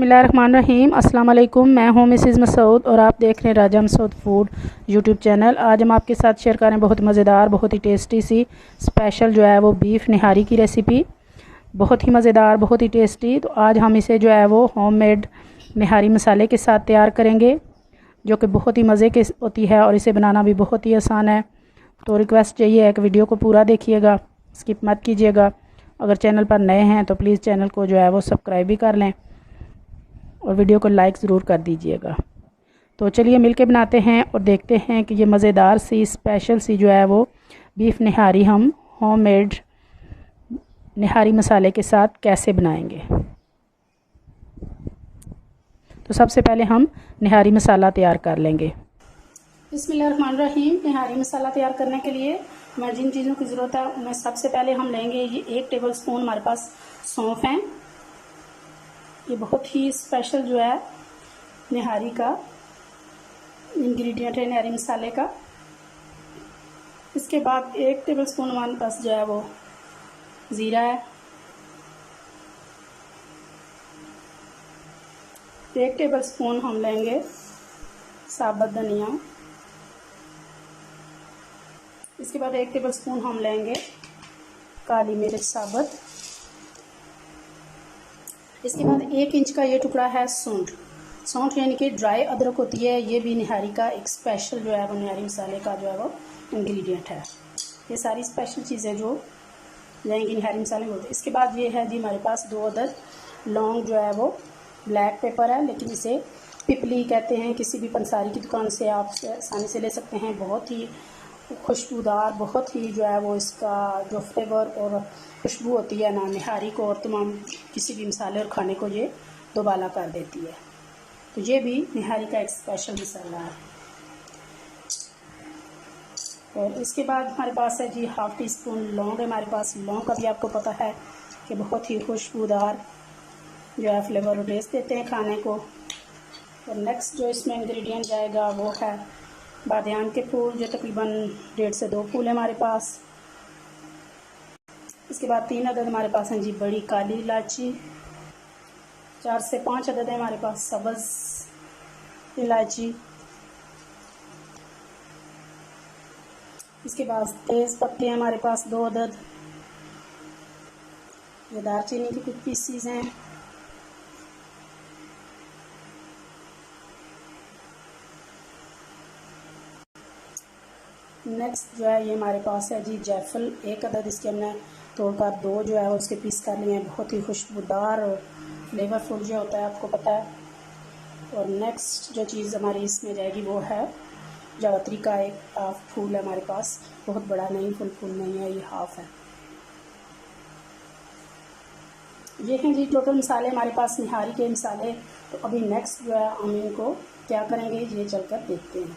बिस्मिल्लाहिर्रहमानिर्रहीम। अस्सलाम वालेकुम। मैं हूँ मिसेज़ मसूद और आप देख रहे हैं राजा मसूद फूड यूट्यूब चैनल। आज हम आपके साथ शेयर कर रहे हैं बहुत मज़ेदार, बहुत ही टेस्टी सी स्पेशल जो है वो बीफ निहारी की रेसिपी। बहुत ही मज़ेदार, बहुत ही टेस्टी। तो आज हम इसे जो है वो होममेड निहारी मसाले के साथ तैयार करेंगे, जो कि बहुत ही मज़े की होती है और इसे बनाना भी बहुत ही आसान है। तो रिक्वेस्ट यही है कि वीडियो को पूरा देखिएगा, स्किप मत कीजिएगा। अगर चैनल पर नए हैं तो प्लीज़ चैनल को जो है वो सब्सक्राइब भी कर लें और वीडियो को लाइक ज़रूर कर दीजिएगा। तो चलिए मिलके बनाते हैं और देखते हैं कि ये मज़ेदार सी स्पेशल सी जो है वो बीफ निहारी हम होममेड निहारी मसाले के साथ कैसे बनाएंगे। तो सबसे पहले हम निहारी मसाला तैयार कर लेंगे। बिस्मिल्लाहिर्रहमानिर्रहीम। निहारी मसाला तैयार करने के लिए हमें जिन चीज़ों की ज़रूरत है उनमें सबसे पहले हम लेंगे ये 1 टेबल स्पून हमारे पास सौंफ है। ये बहुत ही स्पेशल जो है निहारी का इंग्रेडिएंट है, निहारी मसाले का। इसके बाद 1 टेबल स्पून हमारे पास जो है वो ज़ीरा है। 1 टेबल स्पून हम लेंगे साबुत धनिया। इसके बाद 1 टेबल स्पून हम लेंगे काली मिर्च साबुत। इसके बाद 1 इंच का ये टुकड़ा है सौंठ। सौंठ यानी कि ड्राई अदरक होती है। ये भी निहारी का एक स्पेशल जो है वो निहारी मसाले का जो है वो इंग्रेडिएंट है। ये सारी स्पेशल चीज़ें जो जाएंगी निहारी मसाले में होती है। इसके बाद ये है जी हमारे पास 2 अदद लौंग जो है वो ब्लैक पेपर है, लेकिन इसे पिपली कहते हैं। किसी भी पंसारी की दुकान से आप आसानी से ले सकते हैं। बहुत ही खुशबूदार, बहुत ही जो है वो इसका जो फ्लेवर और खुशबू होती है ना निहारी को और तमाम किसी भी मसाले और खाने को ये दोबाला कर देती है। तो ये भी निहारी का एक स्पेशल मसाला है। और इसके बाद हमारे पास है जी 1/2 टीस्पून लौंग है हमारे पास। लौंग का भी आपको पता है कि बहुत ही खुशबूदार जो है फ्लेवर और टेस्ट देते हैं खाने को। और नेक्स्ट जो इसमें इंग्रेडिएंट जाएगा वो है बादियान के फूल, जो तकरीबन 1.5 से 2 फूल है हमारे पास। इसके बाद 3 अदद हमारे पास हैं जी बड़ी काली इलायची। 4 से 5 अदद है हमारे पास सब्ज़ इलायची। इसके बाद तेज़ पत्ते हैं हमारे पास 2 अदद। ये दालचीनी की कुछ पीसीज हैं। नेक्स्ट जो है ये हमारे पास है जी जायफल 1 अदद। इसके हमने तोड़कर 2 जो है उसके पीस कर लिए हैं। बहुत ही खुशबूदार और फ्लेवरफुल जो होता है, आपको पता है। और नेक्स्ट जो चीज़ हमारी इसमें जाएगी वो है जावित्री का 1 फूल है हमारे पास। बहुत बड़ा नहीं, फुल नहीं है, ये 1/2 है। ये हैं जी टोटल मसाले हमारे पास निहारी के मसाले। तो अभी नेक्स्ट जो है हम इनको क्या करेंगे ये चलकर देखते हैं।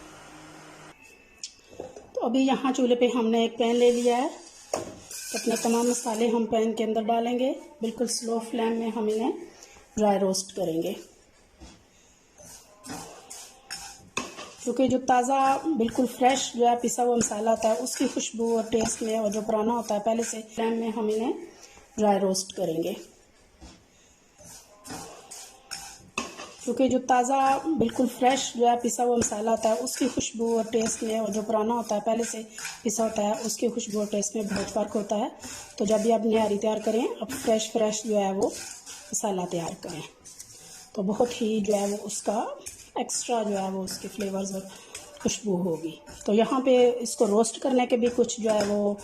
तो अभी यहाँ चूल्हे पे हमने एक पैन ले लिया है। तो अपने तमाम मसाले हम पैन के अंदर डालेंगे। बिल्कुल स्लो फ्लेम में हम इन्हें ड्राई रोस्ट करेंगे, क्योंकि जो ताज़ा बिल्कुल फ्रेश जो है पिसा हुआ मसाला होता है उसकी खुशबू और टेस्ट में, और जो पुराना होता है पहले से फ्लेम में हम इन्हें ड्राई रोस्ट करेंगे। क्योंकि जो ताज़ा बिल्कुल फ्रेश जो है पिसा हुआ मसाला होता है उसकी खुशबू और टेस्ट में, और जो पुराना होता है पहले से पिसा होता है उसकी खुशबू और टेस्ट में बहुत फ़र्क होता है। तो जब भी आप निहारी तैयार करें अब फ्रेश जो है वो मसाला तैयार करें, तो बहुत ही जो है वो उसका एक्स्ट्रा जो है वो उसके फ्लेवर्स और खुशबू होगी। तो यहाँ पे इसको रोस्ट करने के भी कुछ जो है वो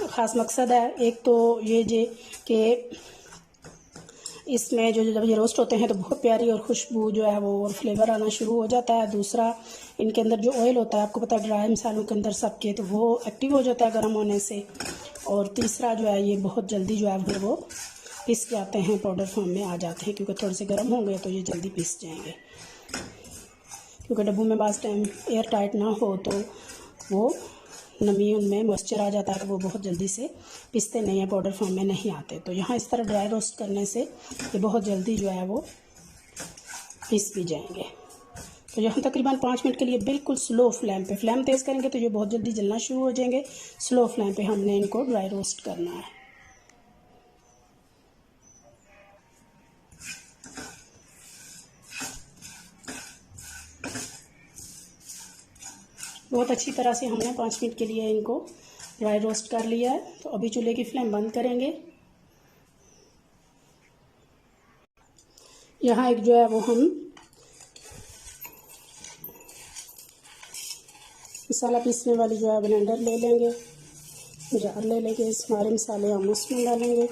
ख़ास मकसद है। एक तो ये कि इसमें जो जब ये रोस्ट होते हैं तो बहुत प्यारी और खुशबू जो है वो और फ्लेवर आना शुरू हो जाता है। दूसरा, इनके अंदर जो ऑयल होता है, आपको पता है ड्राई मसालों के अंदर सबके, तो वो एक्टिव हो जाता है गर्म होने से। और तीसरा जो है ये बहुत जल्दी जो है वो पिस जाते हैं, पाउडर फॉर्म में आ जाते हैं, क्योंकि थोड़े से गर्म होंगे तो ये जल्दी पिस जाएंगे। क्योंकि डब्बों में बास टाइम एयर टाइट ना हो तो वो नमी उनमें मॉइस्चर आ जाता है, तो वो बहुत जल्दी से पिसते नहीं हैं, पाउडर फॉर्म में नहीं आते। तो यहाँ इस तरह ड्राई रोस्ट करने से ये बहुत जल्दी जो है वो पिस भी जाएंगे। तो यहाँ तकरीबन 5 मिनट के लिए बिल्कुल स्लो फ्लेम पे, फ्लेम तेज़ करेंगे तो ये बहुत जल्दी जलना शुरू हो जाएंगे। स्लो फ्लेम पे हमने इनको ड्राई रोस्ट करना है। बहुत अच्छी तरह से हमने 5 मिनट के लिए इनको ड्राई रोस्ट कर लिया है। तो अभी चूल्हे की फ्लेम बंद करेंगे। यहाँ एक जो है वो हम मसाला पीसने वाली जो है ब्लेंडर ले लेंगे, जार ले लेंगे। सारे मसाले हम उसमें डालेंगे।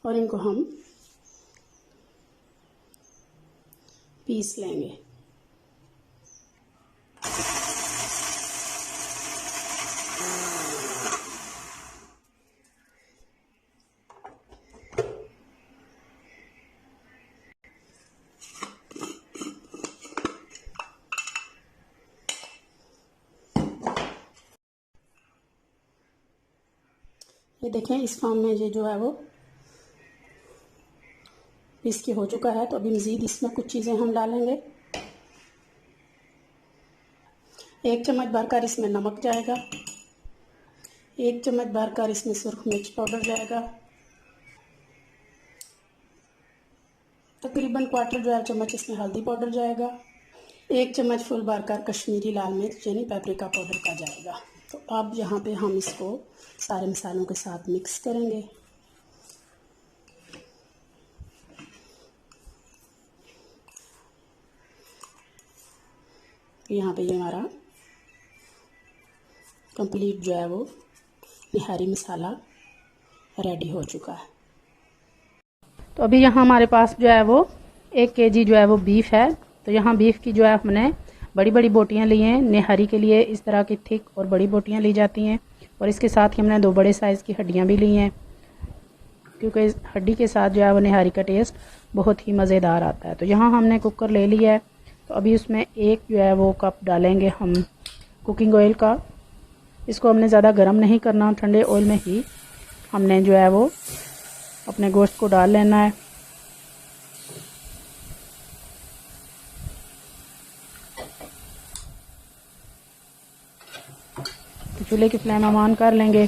और इनको हम पीस लेंगे। ये देखें, इस फॉर्म में ये जो है वो पीस के हो चुका है। तो अभी मज़ीद इसमें कुछ चीज़ें हम डालेंगे। 1 चम्मच भरकर इसमें नमक जाएगा, 1 चम्मच भरकर इसमें सुरख मिर्च पाउडर जाएगा, तकरीबन 1/4 चम्मच इसमें हल्दी पाउडर जाएगा, 1 चम्मच फुल भरकर कश्मीरी लाल मिर्च यानी पेपरिका पाउडर का जाएगा। तो अब यहाँ पे हम इसको सारे मसालों के साथ मिक्स करेंगे। यहाँ पे ये हमारा कंप्लीट जो है वो निहारी मसाला रेडी हो चुका है। तो अभी यहाँ हमारे पास जो है वो 1 kg जो है वो बीफ है। तो यहाँ बीफ की जो है हमने बड़ी बड़ी बोटियाँ ली हैं। निहारी के लिए इस तरह की थिक और बड़ी बोटियाँ ली जाती हैं। और इसके साथ ही हमने 2 बड़े साइज़ की हड्डियाँ भी ली हैं, क्योंकि हड्डी के साथ जो है वो निहारी का टेस्ट बहुत ही मज़ेदार आता है। तो यहाँ हमने कुकर ले लिया है। तो अभी उसमें 1 जो है वो कप डालेंगे हम कुकिंग ऑयल का। इसको हमने ज़्यादा गर्म नहीं करना, ठंडे ऑयल में ही हमने जो है वो अपने गोश्त को डाल लेना है। तो चूल्हे की फ्लेम हम ऑन कर लेंगे।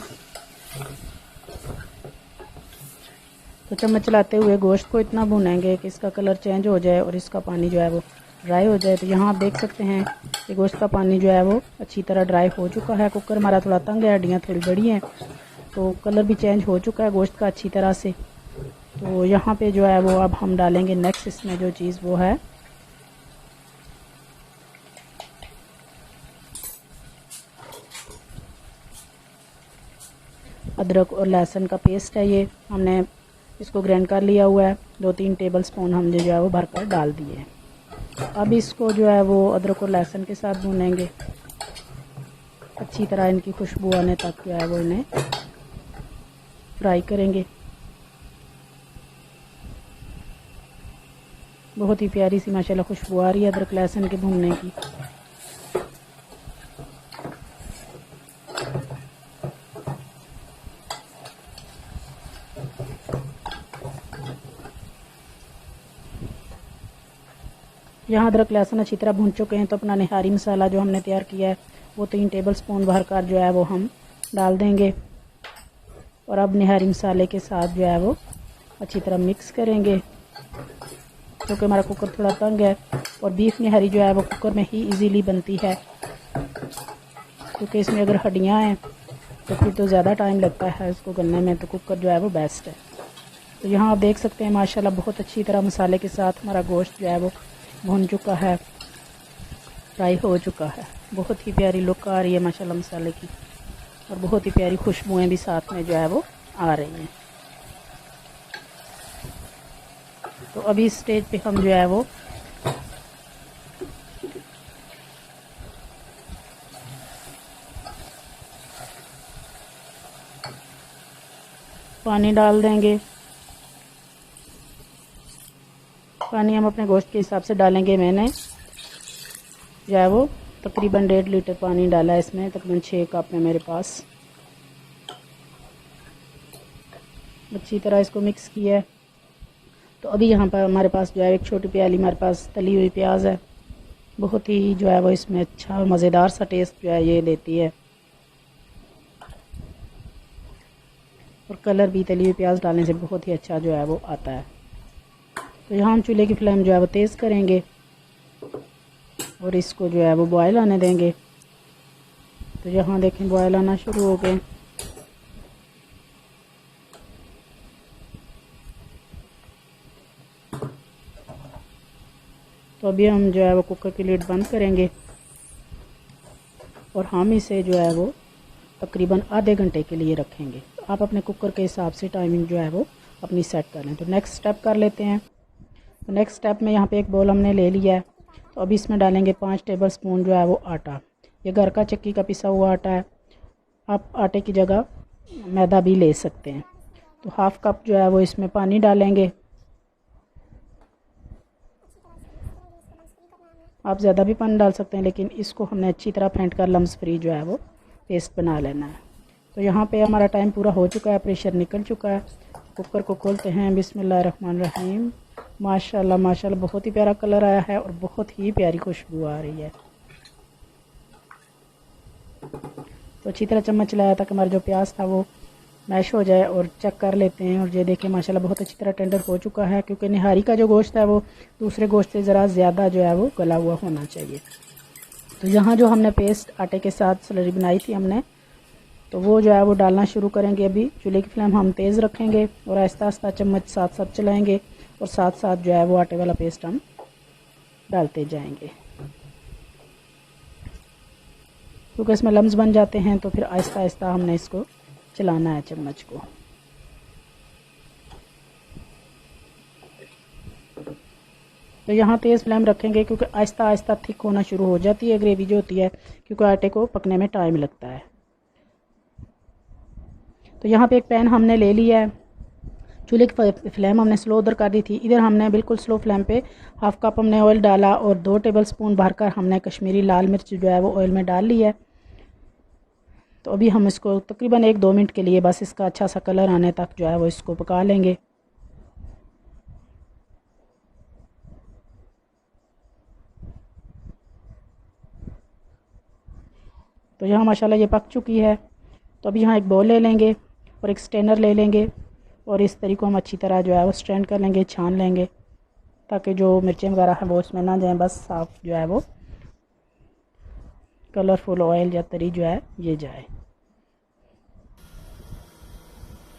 तो चम्मच चलाते हुए गोश्त को इतना भूनेंगे कि इसका कलर चेंज हो जाए और इसका पानी जो है वो ड्राई हो जाए। तो यहाँ आप देख सकते हैं कि गोश्त का पानी जो है वो अच्छी तरह ड्राई हो चुका है। कुकर हमारा थोड़ा तंग है, हड्डियाँ थोड़ी बड़ी हैं, तो कलर भी चेंज हो चुका है गोश्त का अच्छी तरह से। तो यहाँ पे जो है वो अब हम डालेंगे नेक्स्ट इसमें जो चीज़ वो है अदरक और लहसुन का पेस्ट है। ये हमने इसको ग्राइंड कर लिया हुआ है। 2-3 टेबल स्पून हमने जो है वो भरकर डाल दिए हैं। अब इसको जो है वो अदरक और लहसुन के साथ भूनेंगे अच्छी तरह। इनकी खुशबू आने तक जो है वो इन्हें फ्राई करेंगे। बहुत ही प्यारी सी माशाल्लाह खुशबू आ रही है अदरक लहसुन के भूनने की। यहाँ अदरक लहसुन अच्छी तरह भून चुके हैं। तो अपना निहारी मसाला जो हमने तैयार किया है वो 3 टेबल स्पून भरकर जो है वो हम डाल देंगे। और अब निहारी मसाले के साथ जो है वो अच्छी तरह मिक्स करेंगे, क्योंकि हमारा कुकर थोड़ा तंग है। और बीफ निहारी जो है वो कुकर में ही इजीली बनती है, क्योंकि इसमें अगर हड्डियाँ हैं तो फिर तो ज़्यादा टाइम लगता है इसको गलने में। तो कुकर जो है वो बेस्ट है। तो यहाँ आप देख सकते हैं माशाल्लाह बहुत अच्छी तरह मसाले के साथ हमारा गोश्त जो है वो भुन चुका है, फ्राई हो चुका है। बहुत ही प्यारी लुक आ रही है माशाल्लाह मसाले की, और बहुत ही प्यारी खुशबुएं भी साथ में जो है वो आ रही हैं। तो अभी इस स्टेज पे हम जो है वो पानी डाल देंगे। पानी हम अपने गोश्त के हिसाब से डालेंगे। मैंने जो है वो तकरीबन 1.5 लीटर पानी डाला है इसमें। तकरीबन 6 कप है मेरे पास। अच्छी तरह इसको मिक्स किया है। तो अभी यहाँ पर हमारे पास जो है एक छोटी प्याली हमारे पास तली हुई प्याज है, बहुत ही जो है वो इसमें अच्छा और मज़ेदार सा टेस्ट जो है ये देती है, और कलर भी तली हुई प्याज डालने से बहुत ही अच्छा जो है वो आता है। तो यहाँ हम चूल्हे की फ्लेम जो है वो तेज़ करेंगे और इसको जो है वो बॉयल आने देंगे। तो यहाँ देखें बॉयल आना शुरू हो गए। तो अभी हम जो है वो कुकर की लिड बंद करेंगे और हम इसे जो है वो तकरीबन आधे घंटे के लिए रखेंगे। तो आप अपने कुकर के हिसाब से टाइमिंग जो है वो अपनी सेट कर लें। तो नेक्स्ट स्टेप कर लेते हैं। तो नेक्स्ट स्टेप में यहाँ पे एक बोल हमने ले लिया है। तो अभी इसमें डालेंगे 5 टेबल स्पून जो है वो आटा। ये घर का चक्की का पिसा हुआ आटा है, आप आटे की जगह मैदा भी ले सकते हैं। तो हाफ़ कप जो है वो इसमें पानी डालेंगे। आप ज़्यादा भी पानी डाल सकते हैं, लेकिन इसको हमने अच्छी तरह फेंट कर लम्स फ्री जो है वो पेस्ट बना लेना है। तो यहाँ पे हमारा टाइम पूरा हो चुका है, प्रेशर निकल चुका है। कुकर को खोलते हैं। बिस्मिल्लाहिर्रहमानिर्रहीम। माशाल्लाह माशाल्लाह बहुत ही प्यारा कलर आया है और बहुत ही प्यारी खुशबू आ रही है। तो अच्छी तरह चम्मच चलाया ताकि हमारा जो प्याज था वो मैश हो जाए, और चेक कर लेते हैं। और ये देखें माशाल्लाह बहुत अच्छी तरह टेंडर हो चुका है, क्योंकि निहारी का जो गोश्त है वो दूसरे गोश्त से ज़रा ज़्यादा जो है वो गला हुआ होना चाहिए। तो यहाँ जो हमने पेस्ट आटे के साथ स्लरी बनाई थी हमने, तो वो जो है वो डालना शुरू करेंगे। अभी चूल्हे की फ्लेम हम तेज़ रखेंगे और आहिस्ता आहिस्ता चम्मच साथ साथ चलाएँगे और साथ साथ जो है वो आटे वाला पेस्ट हम डालते जाएंगे, क्योंकि इसमें लम्स बन जाते हैं। तो फिर आहिस्ता आहिस्ता हमने इसको चलाना है चम्मच को। तो यहाँ तेज़ फ्लेम रखेंगे, क्योंकि आहिस्ता आहिस्ता थिक होना शुरू हो जाती है ग्रेवी जो होती है, क्योंकि आटे को पकने में टाइम लगता है। तो यहाँ पे एक पैन हमने ले लिया है। चूल्हे की फ्लेम हमने स्लो उधर कर दी थी, इधर हमने बिल्कुल स्लो फ्लेम पे हाफ़ कप हमने ऑयल डाला और 2 टेबल स्पून भरकर हमने कश्मीरी लाल मिर्च जो है वो ऑयल में डाल लिया है। तो अभी हम इसको तकरीबन 1-2 मिनट के लिए बस इसका अच्छा सा कलर आने तक जो है वो इसको पका लेंगे। तो यहाँ माशाल्लाह ये पक चुकी है। तो अभी यहाँ एक बाउल ले लेंगे और एक स्ट्रेनर ले लेंगे, और इस तरीके को हम अच्छी तरह जो है वो स्ट्रेन कर लेंगे, छान लेंगे, ताकि जो मिर्चें वगैरह हैं वो इसमें ना जाएं, बस साफ जो है वो कलरफुल ऑयल या तरी जो है ये जाए।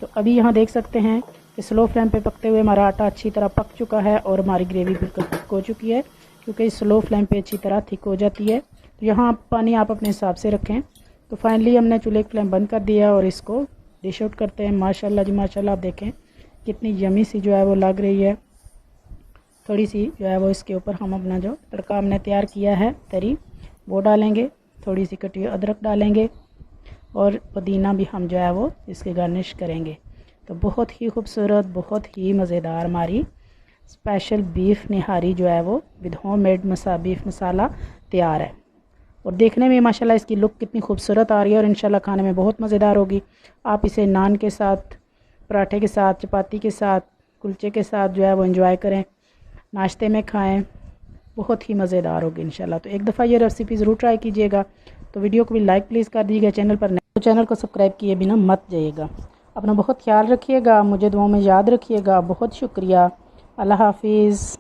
तो अभी यहाँ देख सकते हैं कि स्लो फ्लेम पे पकते हुए हमारा आटा अच्छी तरह पक चुका है और हमारी ग्रेवी बिल्कुल थिक हो चुकी है, क्योंकि स्लो फ्लेम पे अच्छी तरह थिक हो जाती है। तो यहाँ पानी आप अपने हिसाब से रखें। तो फाइनली हमने चूल्हे की फ्लेम बंद कर दिया और इसको डिश आउट करते हैं। माशाल्लाह जी माशाल्लाह, आप देखें कितनी यमी सी जो है वो लग रही है। थोड़ी सी जो है वो इसके ऊपर हम अपना जो तड़का हमने तैयार किया है तरी वो डालेंगे, थोड़ी सी कटी हुई अदरक डालेंगे और पुदीना भी हम जो है वो इसके गार्निश करेंगे। तो बहुत ही खूबसूरत, बहुत ही मज़ेदार हमारी स्पेशल बीफ निहारी जो है वो विद होममेड बीफ मसाला तैयार है। और देखने में माशाल्लाह इसकी लुक कितनी खूबसूरत आ रही है और इंशाल्लाह खाने में बहुत मज़ेदार होगी। आप इसे नान के साथ, पराठे के साथ, चपाती के साथ, कुलचे के साथ जो है वो एंजॉय करें, नाश्ते में खाएं, बहुत ही मज़ेदार होगी इंशाल्लाह। तो एक दफ़ा ये रेसिपी ज़रूर ट्राई कीजिएगा। तो वीडियो को भी लाइक प्लीज़ कर दीजिएगा, चैनल पर नए तो चैनल को सब्सक्राइब किए बिना मत जाइएगा। अपना बहुत ख्याल रखिएगा, मुझे दुआओं में याद रखिएगा। बहुत शुक्रिया। अल्लाह हाफिज़।